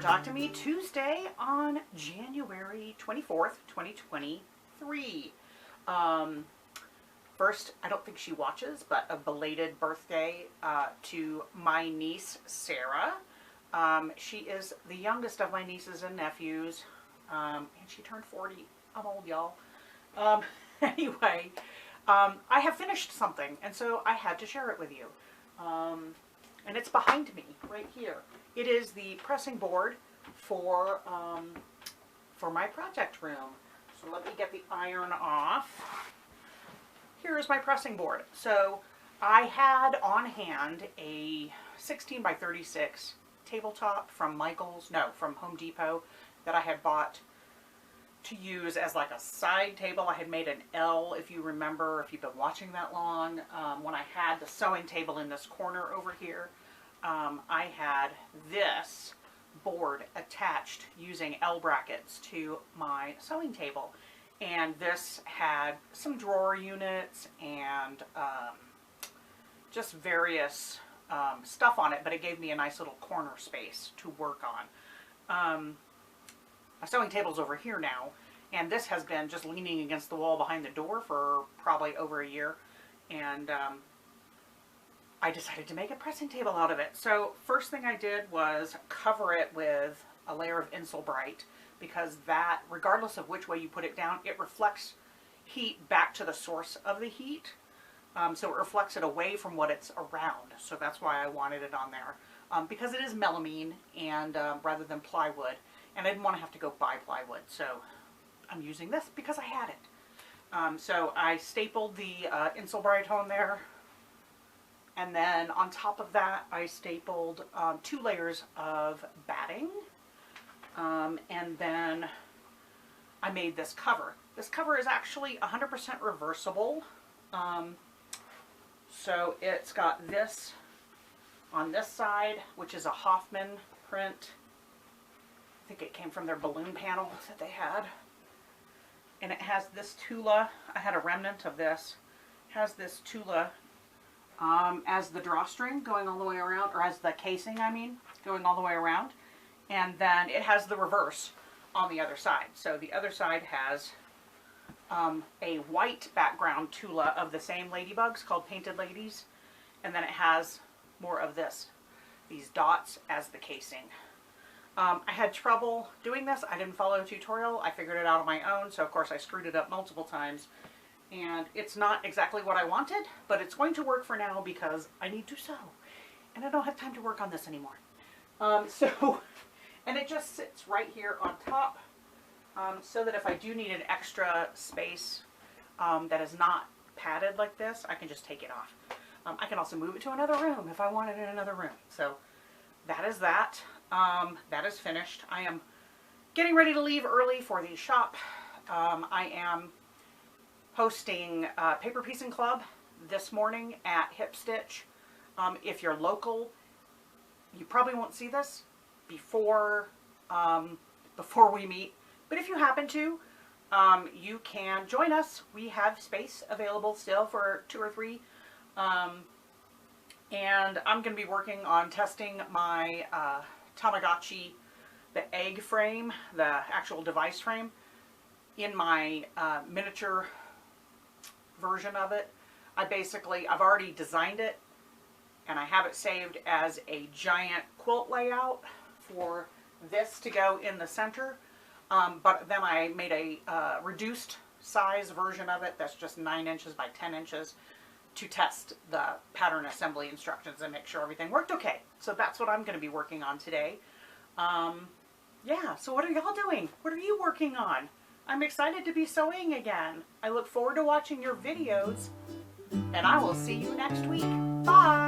Talk to Me Tuesday on January 24th, 2023. First, I don't think she watches, but a belated birthday to my niece, Sarah. She is the youngest of my nieces and nephews, and she turned 40. I'm old, y'all. Anyway, I have finished something, and so I had to share it with you. And it's behind me, right here. It is the pressing board for my project room. So let me get the iron off. Here is my pressing board. So I had on hand a 16 by 36 tabletop from from Home Depot that I had bought to use as like a side table. I had made an L, if you remember, if you've been watching that long, when I had the sewing table in this corner over here. I had this board attached using L brackets to my sewing table, and this had some drawer units and just various stuff on it, but it gave me a nice little corner space to work on. My sewing table's over here now, and this has been just leaning against the wall behind the door for probably over a year, and I decided to make a pressing table out of it. So first thing I did was cover it with a layer of Insulbrite, because that, regardless of which way you put it down, it reflects heat back to the source of the heat. So it reflects it away from what it's around. So that's why I wanted it on there, because it is melamine and rather than plywood, and I didn't want to have to go buy plywood. So I'm using this because I had it. So I stapled the Insulbrite on there. And then on top of that, I stapled 2 layers of batting. And then I made this cover. This cover is actually 100% reversible. So it's got this on this side, which is a Hoffman print. I think it came from their balloon panel that they had. And it has this Tula. I had a remnant of this. It has this Tula as the drawstring going all the way around, or as the casing, I mean, going all the way around. And then it has the reverse on the other side. So the other side has a white background Tula of the same ladybugs called Painted Ladies. And then it has more of these dots as the casing. I had trouble doing this. I didn't follow a tutorial. I figured it out on my own. So of course I screwed it up multiple times. And it's not exactly what I wanted, but it's going to work for now because I need to sew. And I don't have time to work on this anymore. And it just sits right here on top, so that if I do need an extra space that is not padded like this, I can just take it off. I can also move it to another room if I want it in another room. So that is that. That is finished. I am getting ready to leave early for the shop. I am hosting Paper Piecing Club this morning at Hip Stitch. If you're local, you probably won't see this before we meet, but if you happen to, you can join us. We have space available still for 2 or 3, and I'm going to be working on testing my Tamagotchi, the egg frame, the actual device frame, in my miniature version of it. I've already designed it, and I have it saved as a giant quilt layout for this to go in the center, but then I made a reduced size version of it that's just 9 inches by 10 inches to test the pattern assembly instructions and make sure everything worked okay. So that's what I'm going to be working on today. Yeah, so what are y'all doing? What are you working on? I'm excited to be sewing again. I look forward to watching your videos, and I will see you next week. Bye!